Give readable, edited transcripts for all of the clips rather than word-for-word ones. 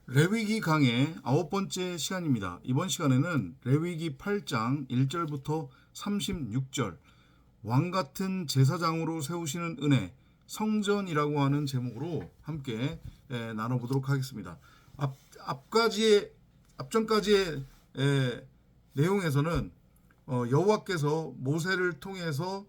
레위기 강의 9번째 시간입니다. 이번 시간에는 레위기 8장 1절부터 36절 왕같은 제사장으로 세우시는 은혜 성전이라고 하는 제목으로 함께 나눠보도록 하겠습니다. 앞전까지의 내용에서는 여호와께서 모세를 통해서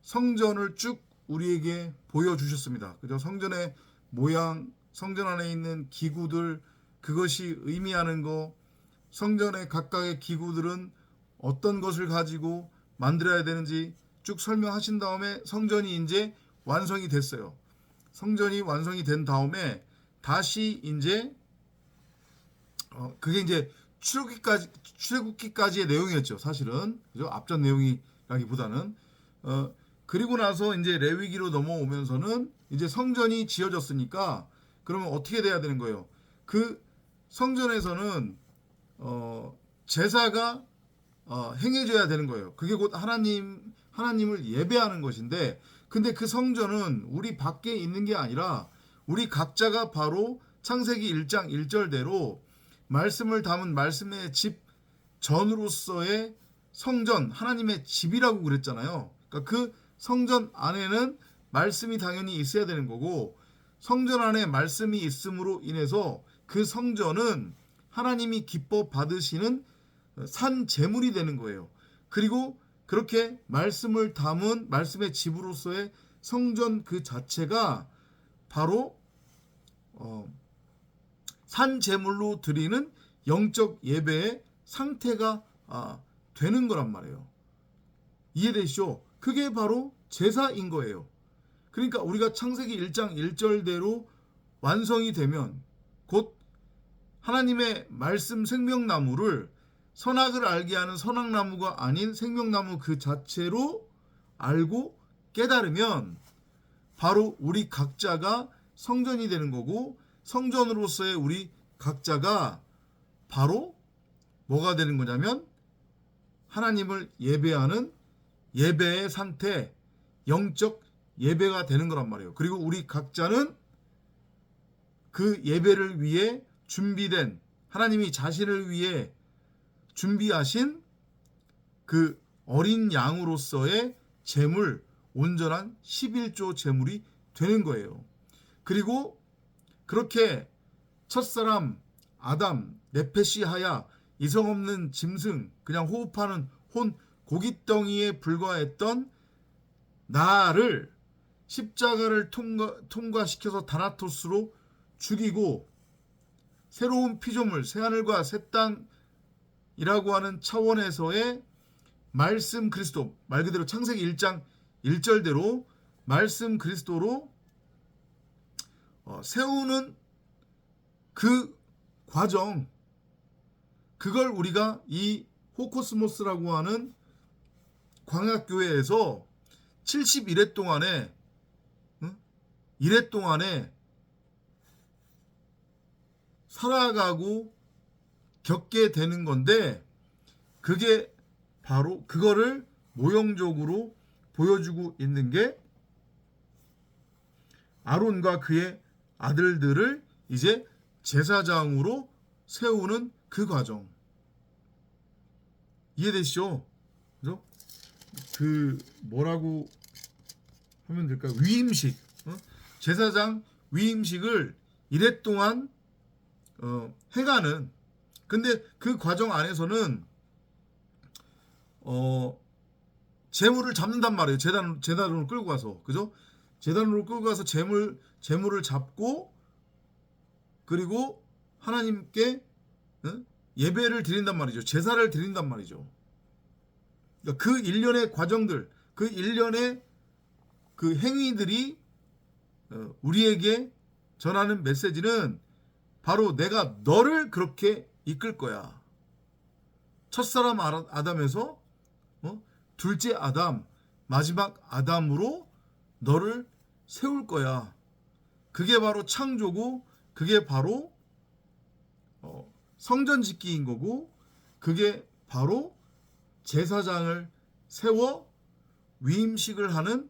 성전을 쭉 우리에게 보여주셨습니다. 그죠? 성전의 모양, 성전 안에 있는 기구들, 그것이 의미하는 거, 성전의 각각의 기구들은 어떤 것을 가지고 만들어야 되는지 쭉 설명하신 다음에 성전이 이제 완성이 됐어요. 성전이 완성이 된 다음에 다시 이제 그게 이제 출애굽기까지의 내용이었죠. 사실은 그죠? 앞전 내용이라기보다는 그리고 나서 이제 레위기로 넘어오면서는 이제 성전이 지어졌으니까 그러면 어떻게 돼야 되는 거예요? 그 성전에서는 제사가 행해져야 되는 거예요. 그게 곧 하나님을 예배하는 것인데, 근데 그 성전은 우리 밖에 있는 게 아니라 우리 각자가 바로 창세기 1장 1절대로 말씀을 담은 말씀의 집 전으로서의 성전, 하나님의 집이라고 그랬잖아요. 그러니까 그 성전 안에는 말씀이 당연히 있어야 되는 거고, 성전 안에 말씀이 있음으로 인해서 그 성전은 하나님이 기뻐 받으시는 산 제물이 되는 거예요. 그리고 그렇게 말씀을 담은 말씀의 집으로서의 성전 그 자체가 바로 산 제물로 드리는 영적 예배의 상태가 되는 거란 말이에요. 이해되시죠? 그게 바로 제사인 거예요. 그러니까 우리가 창세기 1장 1절대로 완성이 되면 곧 하나님의 말씀 생명나무를 선악을 알게 하는 선악나무가 아닌 생명나무 그 자체로 알고 깨달으면 바로 우리 각자가 성전이 되는 거고, 성전으로서의 우리 각자가 바로 뭐가 되는 거냐면 하나님을 예배하는 예배의 상태, 영적 예배가 되는 거란 말이에요. 그리고 우리 각자는 그 예배를 위해 준비된, 하나님이 자신을 위해 준비하신 그 어린 양으로서의 제물, 온전한 11조 제물이 되는 거예요. 그리고 그렇게 첫사람 아담 네페시 하야 이성 없는 짐승, 그냥 호흡하는 혼 고깃덩이에 불과했던 나를 십자가를 통과시켜서 다나토스로 죽이고 새로운 피조물 새하늘과 새 땅이라고 하는 차원에서의 말씀 그리스도, 말 그대로 창세기 1장 1절대로 말씀 그리스도로 세우는 그 과정, 그걸 우리가 이 호코스모스라고 하는 광약교회에서 71회 동안에 1회 동안에 살아가고 겪게 되는 건데, 그게 바로 그거를 모형적으로 보여주고 있는 게 아론과 그의 아들들을 이제 제사장으로 세우는 그 과정. 이해되시죠? 그죠? 그 뭐라고 하면 될까요? 위임식. 제사장 위임식을 1회 동안 행하는. 근데 그 과정 안에서는 재물을 잡는단 말이에요. 재단으로 끌고 가서. 그죠? 재단으로 끌고 가서 재물을 잡고, 그리고 하나님께 예배를 드린단 말이죠. 제사를 드린단 말이죠. 그러니까 그 일련의 과정들, 그 일련의 그 행위들이 우리에게 전하는 메시지는 바로 내가 너를 그렇게 이끌 거야. 첫사람 아담에서 둘째 아담, 마지막 아담으로 너를 세울 거야. 그게 바로 창조고, 그게 바로 성전 짓기인 거고, 그게 바로 제사장을 세워 위임식을 하는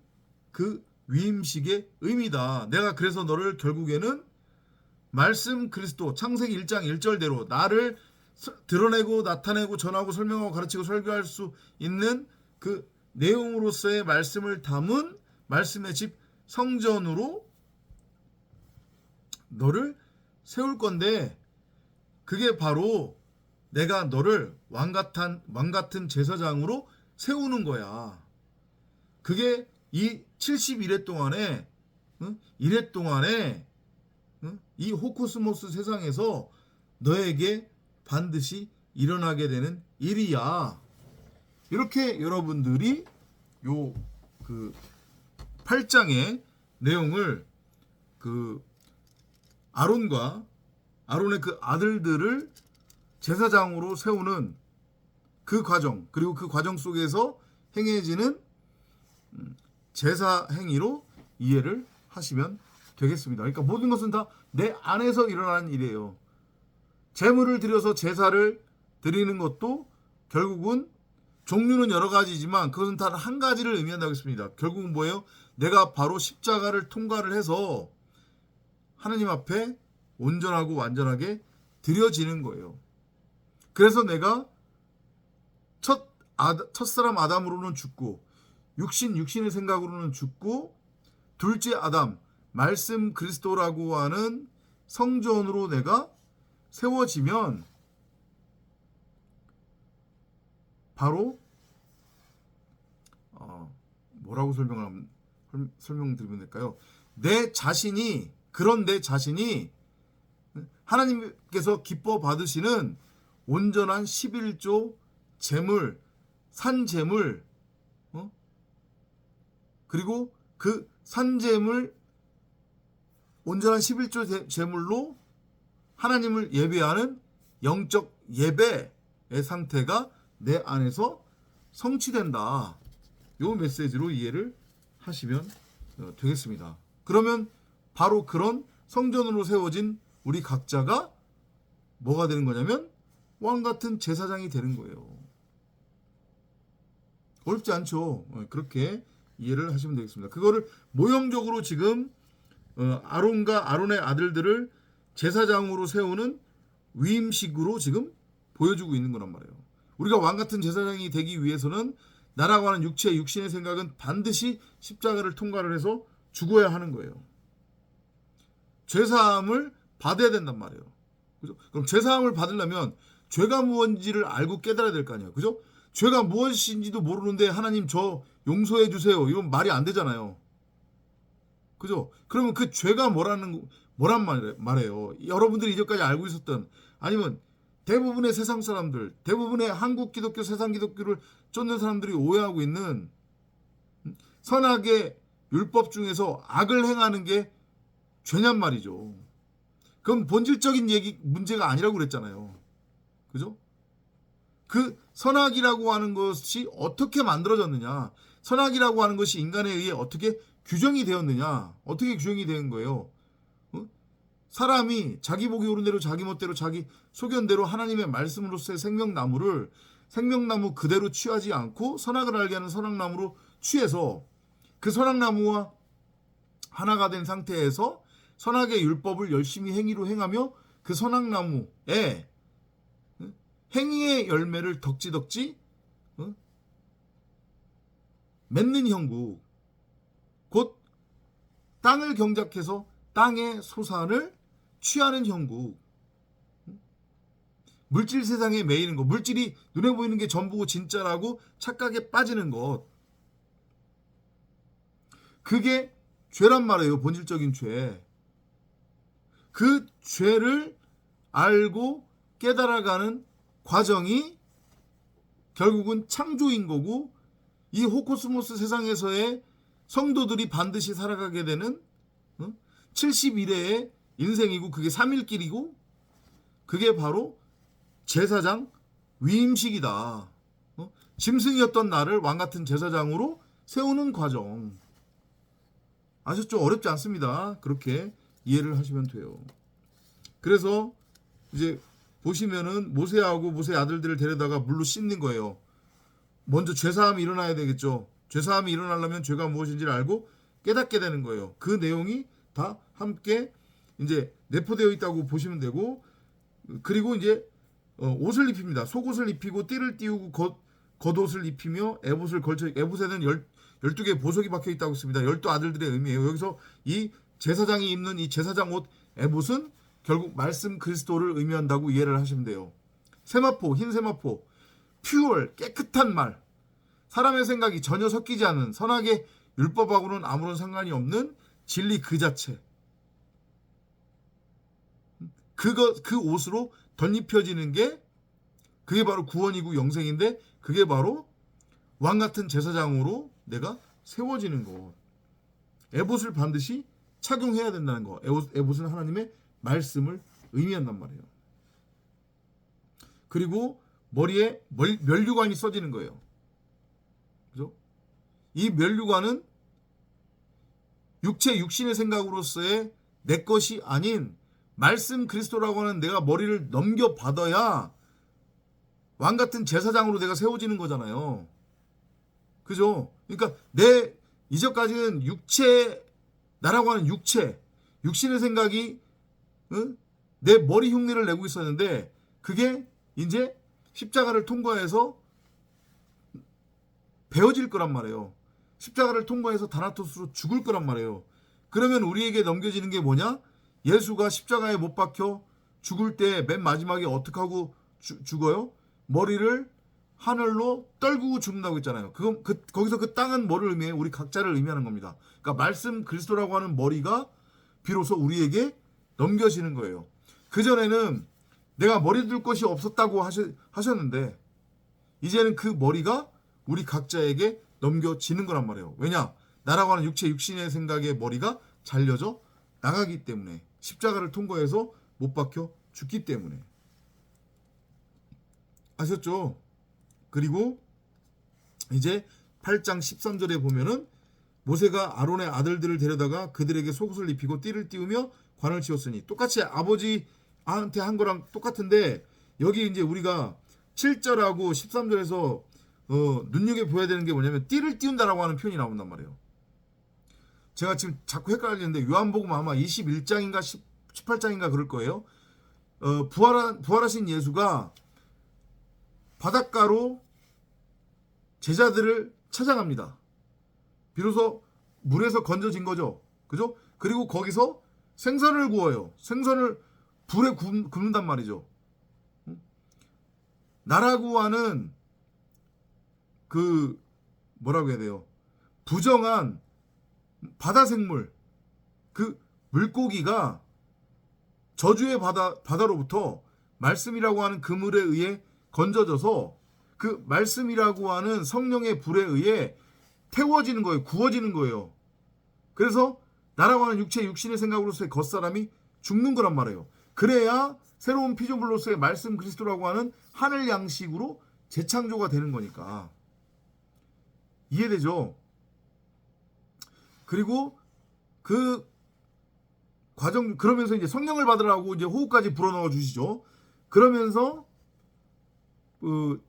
그 위임식의 의미다. 내가 그래서 너를 결국에는 말씀 그리스도 창세기 1장 1절대로 나를 드러내고 나타내고 전하고 설명하고 가르치고 설교할 수 있는 그 내용으로서의 말씀을 담은 말씀의 집 성전으로 너를 세울 건데, 그게 바로 내가 너를 왕같은 제사장으로 세우는 거야. 그게 이 71회 동안에 이 호코스모스 세상에서 너에게 반드시 일어나게 되는 일이야. 이렇게 여러분들이 요 그 8장의 내용을 그 아론의 그 아들들을 제사장으로 세우는 그 과정, 그리고 그 과정 속에서 행해지는 제사 행위로 이해를 하시면 되겠습니다. 그러니까 모든 것은 다 내 안에서 일어나는 일이에요. 제물을 드려서 제사를 드리는 것도 결국은 종류는 여러 가지지만 그것은 단 한 가지를 의미한다고 했습니다. 결국은 뭐예요? 내가 바로 십자가를 통과를 해서 하나님 앞에 온전하고 완전하게 드려지는 거예요. 그래서 내가 첫사람 아담으로는 죽고 육신의 생각으로는 죽고, 둘째 아담 말씀 그리스도라고 하는 성전으로 내가 세워지면 바로 뭐라고 설명드리면 될까요? 내 자신이 하나님께서 기뻐 받으시는 온전한 11조 제물, 산제물, 그리고 그 산제물, 온전한 11조 제물로 하나님을 예배하는 영적 예배의 상태가 내 안에서 성취된다. 요 메시지로 이해를 하시면 되겠습니다. 그러면 바로 그런 성전으로 세워진 우리 각자가 뭐가 되는 거냐면 왕같은 제사장이 되는 거예요. 어렵지 않죠? 그렇게 이해를 하시면 되겠습니다. 그거를 모형적으로 지금 아론과 아론의 아들들을 제사장으로 세우는 위임식으로 지금 보여주고 있는 거란 말이에요. 우리가 왕같은 제사장이 되기 위해서는 나라고 하는 육신의 생각은 반드시 십자가를 통과를 해서 죽어야 하는 거예요. 죄사함을 받아야 된단 말이에요. 그죠? 그럼 죄사함을 받으려면 죄가 무엇인지를 알고 깨달아야 될 거 아니에요. 그죠? 죄가 무엇인지도 모르는데 하나님 저 용서해 주세요, 이건 말이 안 되잖아요. 그죠? 그러면 그 죄가 뭐란 말이에요. 여러분들이 이제까지 알고 있었던, 아니면 대부분의 세상 사람들, 대부분의 한국 기독교, 세상 기독교를 쫓는 사람들이 오해하고 있는 선악의 율법 중에서 악을 행하는 게 죄냔 말이죠. 그럼 본질적인 문제가 아니라고 그랬잖아요. 그죠? 그 선악이라고 하는 것이 어떻게 만들어졌느냐, 선악이라고 하는 것이 인간에 의해 어떻게 규정이 되었느냐, 어떻게 규정이 된 거예요. 사람이 자기 보기 옳은 대로 자기 멋대로 자기 소견대로 하나님의 말씀으로서의 생명나무 그대로 취하지 않고 선악을 알게 하는 선악나무로 취해서 그 선악나무와 하나가 된 상태에서 선악의 율법을 열심히 행위로 행하며 그 선악나무에 행위의 열매를 덕지덕지 맺는 형국, 곧 땅을 경작해서 땅의 소산을 취하는 형국, 물질 세상에 매이는 것, 물질이 눈에 보이는 게 전부고 진짜라고 착각에 빠지는 것, 그게 죄란 말이에요. 본질적인 죄. 그 죄를 알고 깨달아가는 과정이 결국은 창조인 거고, 이 호코스모스 세상에서의 성도들이 반드시 살아가게 되는 71회의 인생이고, 그게 3일길이고, 그게 바로 제사장 위임식이다. 짐승이었던 나를 왕같은 제사장으로 세우는 과정. 아셨죠? 어렵지 않습니다. 그렇게 이해를 하시면 돼요. 그래서 이제 보시면은 모세하고 모세 아들들을 데려다가 물로 씻는 거예요. 먼저 죄사함이 일어나야 되겠죠. 죄사함이 일어나려면 죄가 무엇인지를 알고 깨닫게 되는 거예요. 그 내용이 다 함께 이제 내포되어 있다고 보시면 되고, 그리고 이제 옷을 입힙니다. 속옷을 입히고 띠를 띄우고 겉옷을 입히며 에봇을 걸쳐. 에봇에는 12개의 보석이 박혀 있다고 했습니다. 12아들들의 의미예요. 여기서 이 제사장이 입는 이 제사장 옷 에봇은 결국 말씀 그리스도를 의미한다고 이해를 하시면 돼요. 세마포, 흰 세마포, 퓨얼, 깨끗한 말, 사람의 생각이 전혀 섞이지 않은, 선하게 율법하고는 아무런 상관이 없는 진리 그 자체. 그 옷으로 덧입혀지는 게 그게 바로 구원이고 영생인데, 그게 바로 왕 같은 제사장으로 내가 세워지는 것. 에봇을 반드시 착용해야 된다는 거. 에봇은 하나님의 말씀을 의미한단 말이에요. 그리고 머리에 면류관이 써지는 거예요. 그죠? 이 면류관은 육신의 생각으로서의 내 것이 아닌 말씀 그리스도라고 하는 내가 머리를 넘겨받아야 왕 같은 제사장으로 내가 세워지는 거잖아요. 그죠? 그러니까 내 이전까지는 나라고 하는 육신의 생각이 내 머리 흉내를 내고 있었는데, 그게 이제 십자가를 통과해서 베어질 거란 말이에요. 십자가를 통과해서 다나토스로 죽을 거란 말이에요. 그러면 우리에게 넘겨지는 게 뭐냐? 예수가 십자가에 못 박혀 죽을 때 맨 마지막에 어떻게 하고 죽어요? 머리를 하늘로 떨구고 죽는다고 했잖아요. 거기서 그 땅은 뭐를 의미해요? 우리 각자를 의미하는 겁니다. 그러니까 말씀 그리스도라고 하는 머리가 비로소 우리에게 넘겨지는 거예요. 그전에는 내가 머리 둘 것이 없었다고 하셨는데, 이제는 그 머리가 우리 각자에게 넘겨지는 거란 말이에요. 왜냐? 나라고 하는 육신의 생각의 머리가 잘려져 나가기 때문에, 십자가를 통과해서 못 박혀 죽기 때문에. 아셨죠? 그리고 이제 8장 13절에 보면은 모세가 아론의 아들들을 데려다가 그들에게 속옷을 입히고 띠를 띄우며 관을 치웠으니, 똑같이 아버지한테 한 거랑 똑같은데, 여기 이제 우리가 7절하고 13절에서 눈여겨보아야 되는 게 뭐냐면 띠를 띄운다라고 하는 표현이 나온단 말이에요. 제가 지금 자꾸 헷갈리는데 요한복음 아마 21장인가 18장인가 그럴 거예요. 부활하신 예수가 바닷가로 제자들을 찾아갑니다. 비로소 물에서 건져진 거죠. 그죠? 그리고 거기서 생선을 구워요. 생선을 불에 굽는단 말이죠. 나라고 하는 뭐라고 해야 돼요? 부정한 바다 생물, 그 물고기가 저주의 바다로부터 말씀이라고 하는 그물에 의해 건져져서 그 말씀이라고 하는 성령의 불에 의해 태워지는 거예요. 구워지는 거예요. 그래서 나라고 하는 육신의 생각으로서의 겉사람이 죽는 거란 말이에요. 그래야 새로운 피조물로서의 말씀 그리스도라고 하는 하늘 양식으로 재창조가 되는 거니까. 이해되죠? 그리고 그 과정, 그러면서 이제 성령을 받으라고 이제 호흡까지 불어넣어 주시죠. 그러면서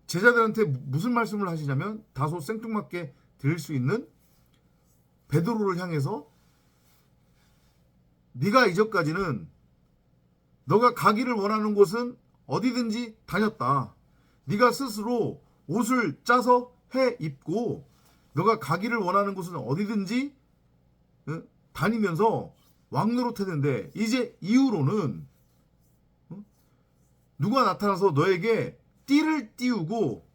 제자들한테 무슨 말씀을 하시냐면, 다소 생뚱맞게 들릴 수 있는 베드로를 향해서, 네가 이전까지는 너가 가기를 원하는 곳은 어디든지 다녔다. 네가 스스로 옷을 짜서 해 입고 너가 가기를 원하는 곳은 어디든지 다니면서 왕노릇했는데, 이제 이후로는 누가 나타나서 너에게 띠를 띄우고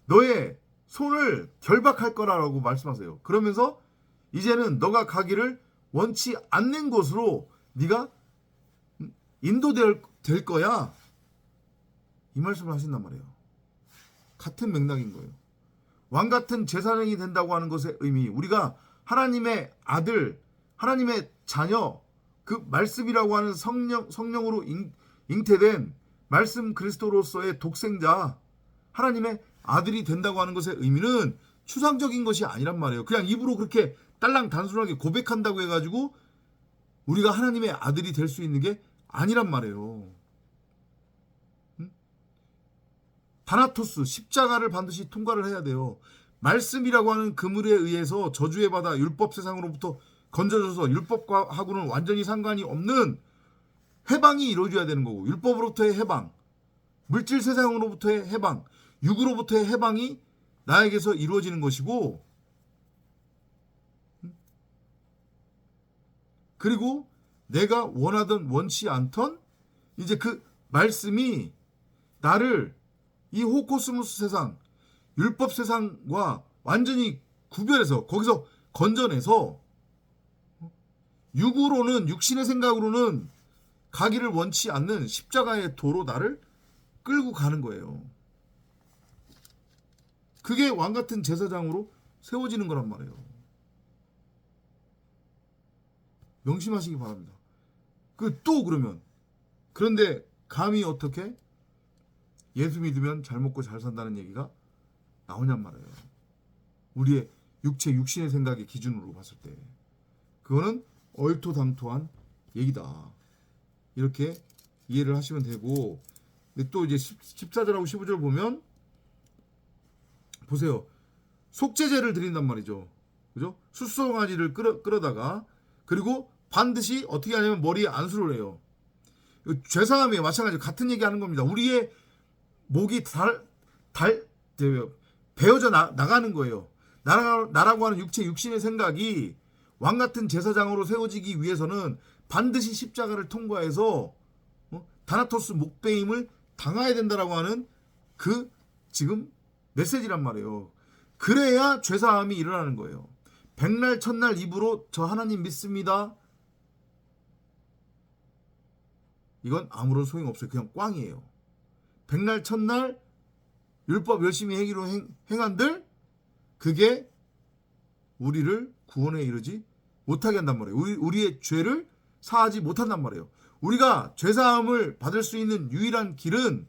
너의 손을 결박할 거라고 말씀하세요. 그러면서 이제는 너가 가기를 원치 않는 곳으로 네가 인도될 거야. 이 말씀을 하신단 말이에요. 같은 맥락인 거예요. 왕 같은 제사장이 된다고 하는 것의 의미, 우리가 하나님의 아들, 하나님의 자녀, 그 말씀이라고 하는 성령으로 잉태된 말씀 그리스도로서의 독생자, 하나님의 아들이 된다고 하는 것의 의미는 추상적인 것이 아니란 말이에요. 그냥 입으로 그렇게 딸랑 단순하게 고백한다고 해가지고 우리가 하나님의 아들이 될 수 있는 게 아니란 말이에요. 다나토스, 십자가를 반드시 통과를 해야 돼요. 말씀이라고 하는 그물에 의해서 저주의 바다, 율법 세상으로부터 건져져서 율법하고는 완전히 상관이 없는 해방이 이루어져야 되는 거고, 율법으로부터의 해방, 물질 세상으로부터의 해방, 육으로부터의 해방이 나에게서 이루어지는 것이고, 그리고 내가 원하던 원치 않던 이제 그 말씀이 나를 이 호코스모스 세상, 율법 세상과 완전히 구별해서 거기서 건져내서 육으로는, 육신의 생각으로는 가기를 원치 않는 십자가의 도로 나를 끌고 가는 거예요. 그게 왕같은 제사장으로 세워지는 거란 말이에요. 명심하시기 바랍니다. 그러면 그런데 감히 어떻게 예수 믿으면 잘 먹고 잘 산다는 얘기가 나오냔 말이에요. 우리의 육신의 생각의 기준으로 봤을 때 그거는 얼토당토한 얘기다. 이렇게 이해를 하시면 되고, 근데 또 이제 14절하고 15절 보면 보세요. 속죄제를 드린단 말이죠. 그죠? 숫송아지를 끌어다가, 그리고 반드시 어떻게 하냐면 머리에 안수를 해요. 죄사함에 마찬가지로 같은 얘기 하는 겁니다. 우리의 목이 베어져 나가는 거예요. 나라고 하는 육신의 생각이 왕같은 제사장으로 세워지기 위해서는 반드시 십자가를 통과해서 다나토스 목베임을 당해야 된다라고 하는 그 지금 메시지란 말이에요. 그래야 죄사함이 일어나는 거예요. 백날 첫날 입으로 저 하나님 믿습니다, 이건 아무런 소용없어요. 그냥 꽝이에요. 백날 첫날 율법 열심히 행위로 행한들 그게 우리를 구원에 이르지 못하게 한단 말이에요. 우리의 죄를 사하지 못한단 말이에요. 우리가 죄사함을 받을 수 있는 유일한 길은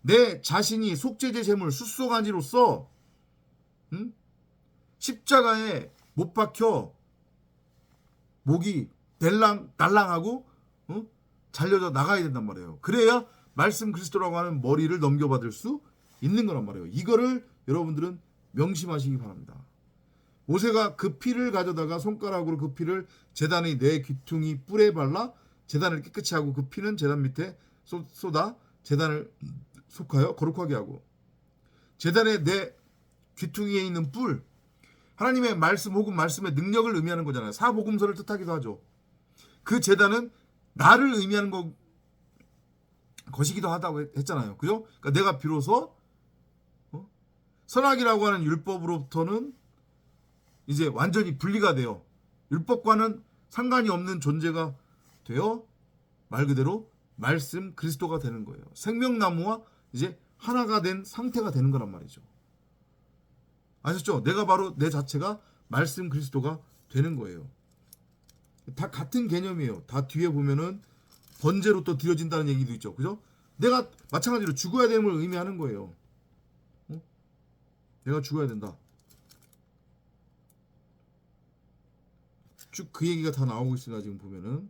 내 자신이 속죄제 제물 숫송아지로서 십자가에 못 박혀 목이 달랑하고 잘려져 나가야 된단 말이에요. 그래야 말씀 그리스도라고 하는 머리를 넘겨받을 수 있는 거란 말이에요. 이거를 여러분들은 명심하시기 바랍니다. 모세가 그 피를 가져다가 손가락으로 그 피를 제단의 네 귀퉁이 뿔에 발라 제단을 깨끗이 하고, 그 피는 제단 밑에 쏟아 제단을 속하여 거룩하게 하고, 제단의 네 귀퉁이에 있는 뿔, 하나님의 말씀 혹은 말씀의 능력을 의미하는 거잖아요. 사복음서를 뜻하기도 하죠. 그 제단은 나를 의미하는 것이기도 하다고 했잖아요. 그죠? 그러니까 내가 비로소 선악이라고 하는 율법으로부터는 이제 완전히 분리가 돼요. 율법과는 상관이 없는 존재가 되어 말 그대로 말씀 그리스도가 되는 거예요. 생명나무와 이제 하나가 된 상태가 되는 거란 말이죠. 아셨죠? 내가 바로 내 자체가 말씀 그리스도가 되는 거예요. 다 같은 개념이에요. 다 뒤에 보면은 번제로 또 드려진다는 얘기도 있죠. 그죠? 내가 마찬가지로 죽어야 됨을 의미하는 거예요. 내가 죽어야 된다. 쭉 그 얘기가 다 나오고 있습니다. 지금 보면은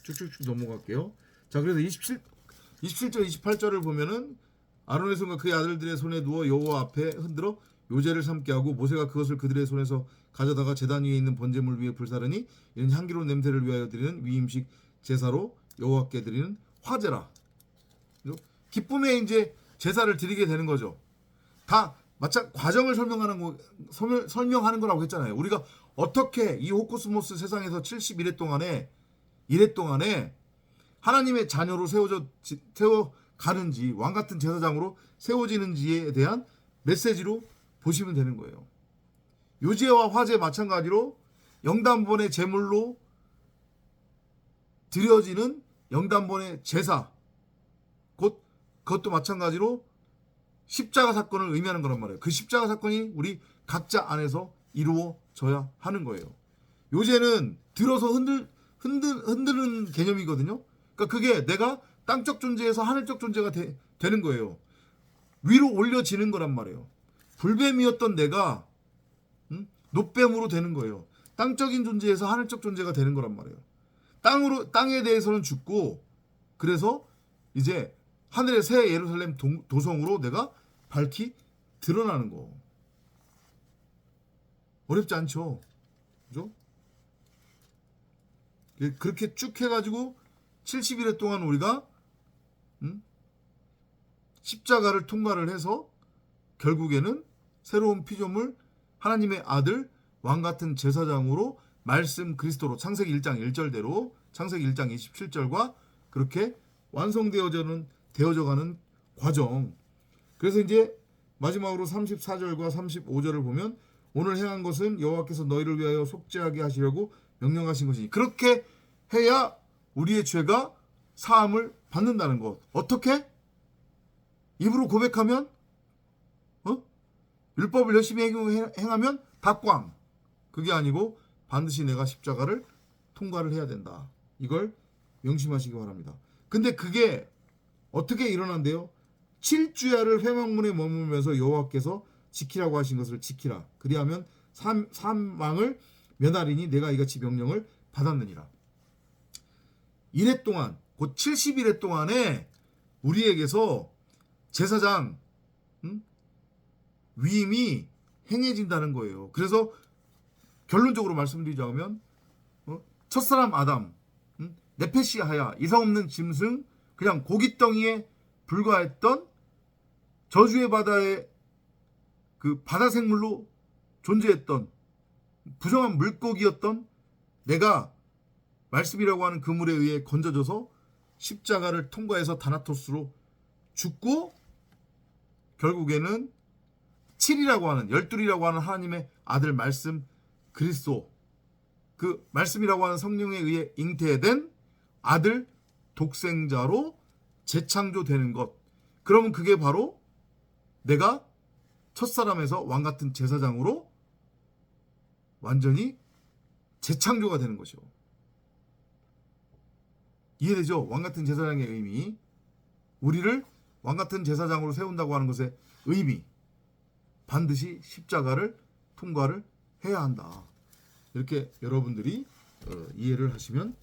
쭉쭉쭉 넘어갈게요. 자, 그래서 27절 28절을 보면은 아론의 손과 그의 아들들의 손에 누워 여호와 앞에 흔들어 요제를 삼게 하고, 모세가 그것을 그들의 손에서 가져다가 제단 위에 있는 번제물 위에 불사르니 이는 향기로운 냄새를 위하여 드리는 위임식 제사로 여호와께 드리는 화제라. 기쁨의 이제 제사를 드리게 되는 거죠. 다 과정을 설명하는 거라고 했잖아요. 우리가 어떻게 이 호코스모스 세상에서 71회 동안에 하나님의 자녀로 세워가는지, 왕같은 제사장으로 세워지는지에 대한 메시지로 보시면 되는 거예요. 요제와 화제 마찬가지로 영단번의 제물로 드려지는 영단번의 제사, 곧 그것도 마찬가지로 십자가 사건을 의미하는 거란 말이에요. 그 십자가 사건이 우리 각자 안에서 이루어져야 하는 거예요. 요제는 들어서 흔드는 개념이거든요. 그러니까 그게 내가 땅적 존재에서 하늘적 존재가 되는 거예요. 위로 올려지는 거란 말이에요. 불뱀이었던 내가 놋뱀으로 되는 거예요. 땅적인 존재에서 하늘적 존재가 되는 거란 말이에요. 땅에 대해서는 죽고, 그래서 이제 하늘의 새 예루살렘 도성으로 내가 밝히 드러나는 거. 어렵지 않죠? 그죠? 그렇게 쭉 해가지고 70일에 동안 우리가 십자가를 통과를 해서 결국에는 새로운 피조물 하나님의 아들 왕같은 제사장으로 말씀 그리스도로 창세기 1장 1절대로 창세기 1장 27절과 그렇게 되어져가는 과정. 그래서 이제 마지막으로 34절과 35절을 보면 오늘 행한 것은 여호와께서 너희를 위하여 속죄하게 하시려고 명령하신 것이니 그렇게 해야 우리의 죄가 사함을 받는다는 것. 어떻게? 입으로 고백하면 율법을 열심히 행하면 다꽝. 그게 아니고 반드시 내가 십자가를 통과를 해야 된다. 이걸 명심하시기 바랍니다. 근데 그게 어떻게 일어난대요? 7주야를 회막문에 머물면서 여호와께서 지키라고 하신 것을 지키라. 그리하면 사망을 면하리니 내가 이같이 명령을 받았느니라. 이래 동안 곧 70일의 동안에 우리에게서 제사장 위임이 행해진다는 거예요. 그래서 결론적으로 말씀드리자면 첫사람 아담 네페시하야 이상 없는 짐승 그냥 고깃덩이에 불과했던 저주의 바다의 그 바다 생물로 존재했던 부정한 물고기였던 내가 말씀이라고 하는 그물에 의해 건져져서 십자가를 통과해서 다나토스로 죽고 결국에는 7이라고 하는 열둘이라고 하는 하나님의 아들 말씀 그리스도 그 말씀이라고 하는 성령에 의해 잉태된 아들 독생자로 재창조되는 것. 그러면 그게 바로 내가 첫사람에서 왕같은 제사장으로 완전히 재창조가 되는 것이요. 이해되죠? 왕같은 제사장의 의미. 우리를 왕같은 제사장으로 세운다고 하는 것의 의미. 반드시 십자가를 통과를 해야 한다. 이렇게 여러분들이 이해를 하시면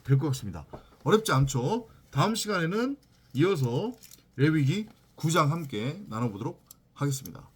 될 것 같습니다. 어렵지 않죠? 다음 시간에는 이어서 레위기 9장 함께 나눠보도록 하겠습니다.